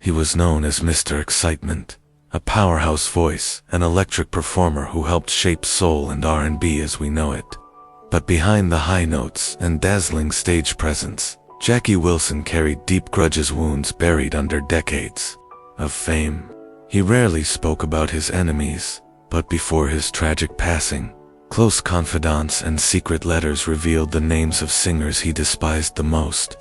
He was known as Mr. Excitement, a powerhouse voice, an electric performer who helped shape soul and R&B as we know it. But behind the high notes and dazzling stage presence, Jackie Wilson carried deep grudges, wounds buried under decades of fame. He rarely spoke about his enemies, but before his tragic passing, close confidants and secret letters revealed the names of singers he despised the most.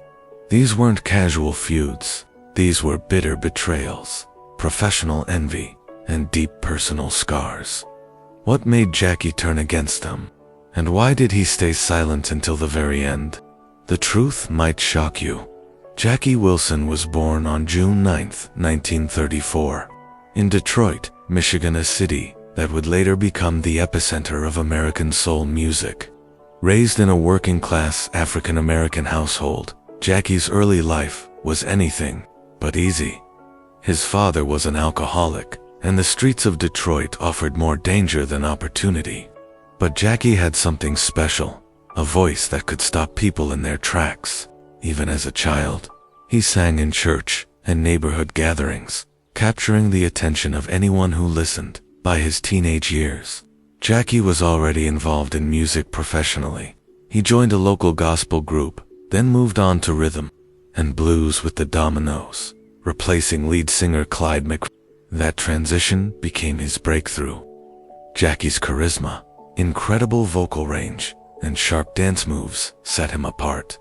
These weren't casual feuds, these were bitter betrayals, professional envy, and deep personal scars. What made Jackie turn against them? And why did he stay silent until the very end? The truth might shock you. Jackie Wilson was born on June 9, 1934, in Detroit, Michigan, a city that would later become the epicenter of American soul music. Raised in a working-class African-American household, Jackie's early life was anything but easy. His father was an alcoholic, and the streets of Detroit offered more danger than opportunity. But Jackie had something special, a voice that could stop people in their tracks. Even as a child, he sang in church and neighborhood gatherings, capturing the attention of anyone who listened. By his teenage years, Jackie was already involved in music professionally. He joined a local gospel group, then moved on to rhythm and blues with the Dominoes, replacing lead singer Clyde McCrae. That transition became his breakthrough. Jackie's charisma, incredible vocal range, and sharp dance moves set him apart.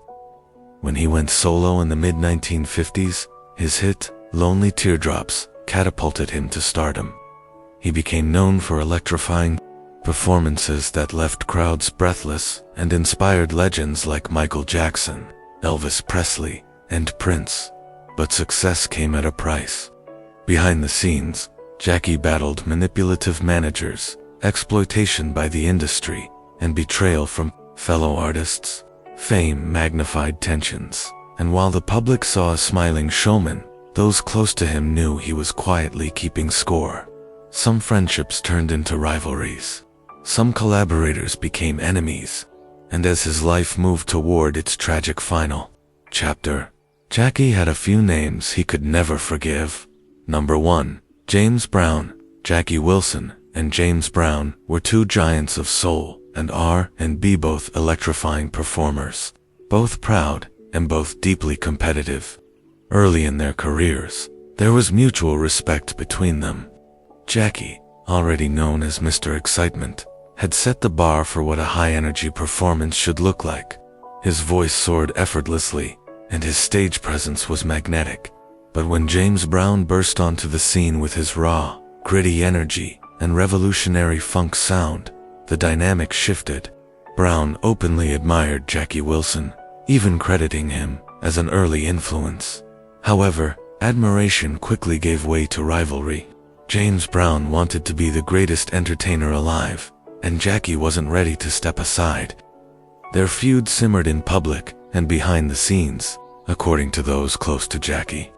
When he went solo in the mid-1950s, his hit, Lonely Teardrops, catapulted him to stardom. He became known for electrifying performances that left crowds breathless and inspired legends like Michael Jackson, Elvis Presley, and Prince. But success came at a price. Behind the scenes, Jackie battled manipulative managers, exploitation by the industry, and betrayal from fellow artists. Fame magnified tensions, and while the public saw a smiling showman, those close to him knew he was quietly keeping score. Some friendships turned into rivalries. Some collaborators became enemies. And as his life moved toward its tragic final chapter, Jackie had a few names he could never forgive. Number 1, James Brown. Jackie Wilson and James Brown were two giants of soul and R&B, both electrifying performers, both proud and both deeply competitive. Early in their careers, there was mutual respect between them. Jackie, already known as Mr. Excitement, had set the bar for what a high-energy performance should look like. His voice soared effortlessly, and his stage presence was magnetic. But when James Brown burst onto the scene with his raw, gritty energy and revolutionary funk sound, the dynamic shifted. Brown openly admired Jackie Wilson, even crediting him as an early influence. However, admiration quickly gave way to rivalry. James Brown wanted to be the greatest entertainer alive, and Jackie wasn't ready to step aside. Their feud simmered in public and behind the scenes, according to those close to Jackie.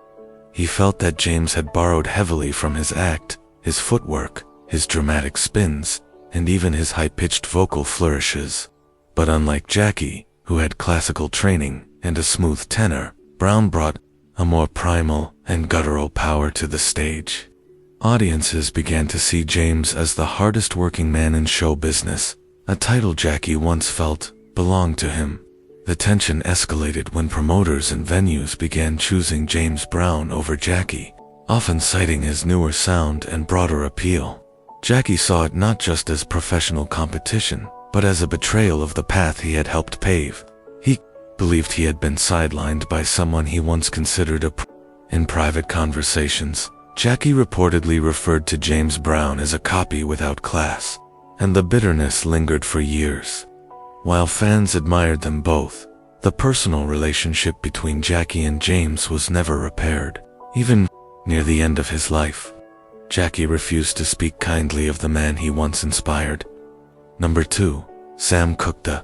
He felt that James had borrowed heavily from his act, his footwork, his dramatic spins, and even his high-pitched vocal flourishes. But unlike Jackie, who had classical training and a smooth tenor, Brown brought a more primal and guttural power to the stage. Audiences began to see James as the hardest working man in show business, a title Jackie once felt belonged to him. The tension escalated when promoters and venues began choosing James Brown over Jackie, often citing his newer sound and broader appeal. Jackie saw it not just as professional competition, but as a betrayal of the path he had helped pave. He believed he had been sidelined by someone he once considered In private conversations, Jackie reportedly referred to James Brown as a copy without class, and the bitterness lingered for years. While fans admired them both, the personal relationship between Jackie and James was never repaired. Even near the end of his life, Jackie refused to speak kindly of the man he once inspired. Number 2, Sam Cooke. The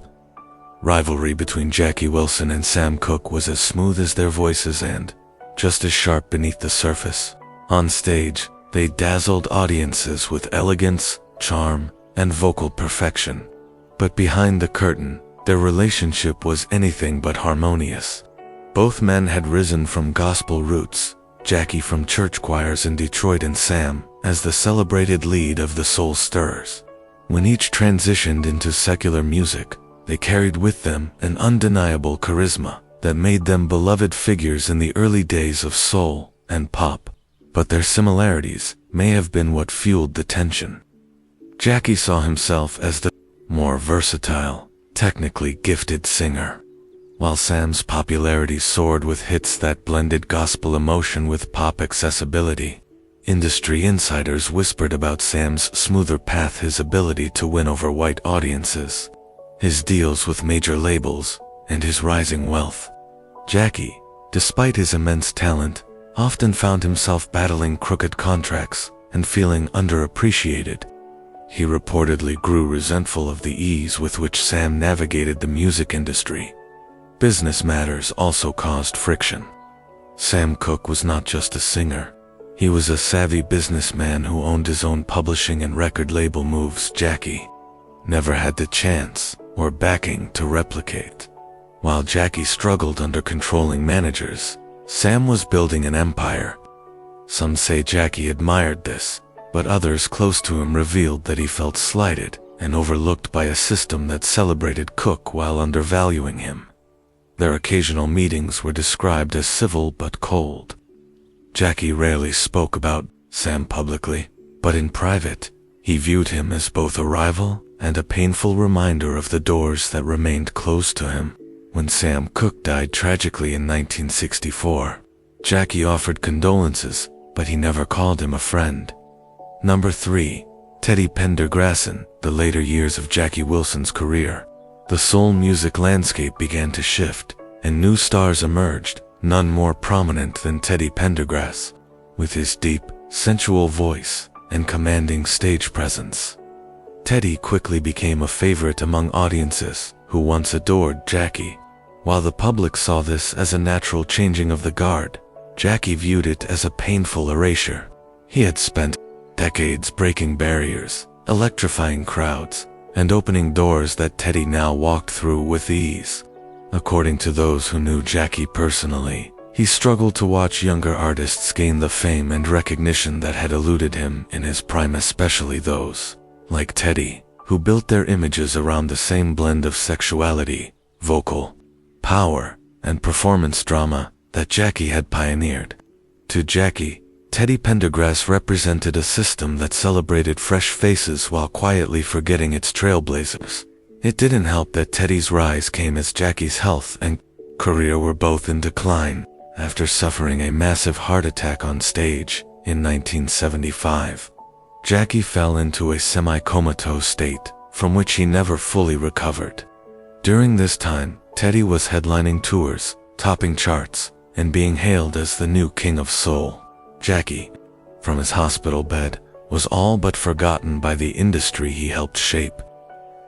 rivalry between Jackie Wilson and Sam Cooke was as smooth as their voices and just as sharp beneath the surface. On stage, they dazzled audiences with elegance, charm, and vocal perfection. But behind the curtain, their relationship was anything but harmonious. Both men had risen from gospel roots, Jackie from church choirs in Detroit and Sam as the celebrated lead of the Soul Stirrers. When each transitioned into secular music, they carried with them an undeniable charisma that made them beloved figures in the early days of soul and pop. But their similarities may have been what fueled the tension. Jackie saw himself as the more versatile, technically gifted singer, while Sam's popularity soared with hits that blended gospel emotion with pop accessibility. Industry insiders whispered about Sam's smoother path, his ability to win over white audiences, his deals with major labels, and his rising wealth. Jackie, despite his immense talent, often found himself battling crooked contracts and feeling underappreciated. He reportedly grew resentful of the ease with which Sam navigated the music industry. Business matters also caused friction. Sam Cooke was not just a singer. He was a savvy businessman who owned his own publishing and record label moves Jackie never had the chance or backing to replicate. While Jackie struggled under controlling managers, Sam was building an empire. Some say Jackie admired this, but others close to him revealed that he felt slighted and overlooked by a system that celebrated Cooke while undervaluing him. Their occasional meetings were described as civil but cold. Jackie rarely spoke about Sam publicly, but in private, he viewed him as both a rival and a painful reminder of the doors that remained closed to him. When Sam Cooke died tragically in 1964, Jackie offered condolences, but he never called him a friend. Number 3. Teddy Pendergrass. The later years of Jackie Wilson's career, the soul music landscape began to shift, and new stars emerged, none more prominent than Teddy Pendergrass, with his deep, sensual voice and commanding stage presence. Teddy quickly became a favorite among audiences who once adored Jackie. While the public saw this as a natural changing of the guard, Jackie viewed it as a painful erasure. He had spent decades breaking barriers, electrifying crowds, and opening doors that Teddy now walked through with ease. According to those who knew Jackie personally, he struggled to watch younger artists gain the fame and recognition that had eluded him in his prime, especially those, like Teddy, who built their images around the same blend of sexuality, vocal power, and performance drama that Jackie had pioneered. To Jackie, Teddy Pendergrass represented a system that celebrated fresh faces while quietly forgetting its trailblazers. It didn't help that Teddy's rise came as Jackie's health and career were both in decline after suffering a massive heart attack on stage in 1975. Jackie fell into a semi-comatose state from which he never fully recovered. During this time, Teddy was headlining tours, topping charts, and being hailed as the new king of soul. Jackie, from his hospital bed, was all but forgotten by the industry he helped shape.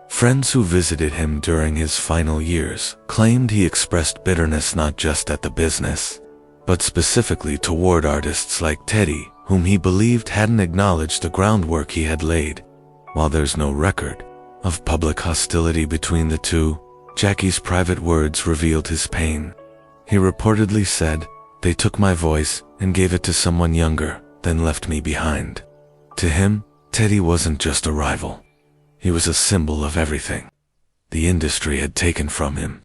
Friends who visited him during his final years claimed he expressed bitterness not just at the business, but specifically toward artists like Teddy, whom he believed hadn't acknowledged the groundwork he had laid. While there's no record of public hostility between the two, Jackie's private words revealed his pain. He reportedly said, "They took my voice and gave it to someone younger, then left me behind." To him, Teddy wasn't just a rival. He was a symbol of everything the industry had taken from him.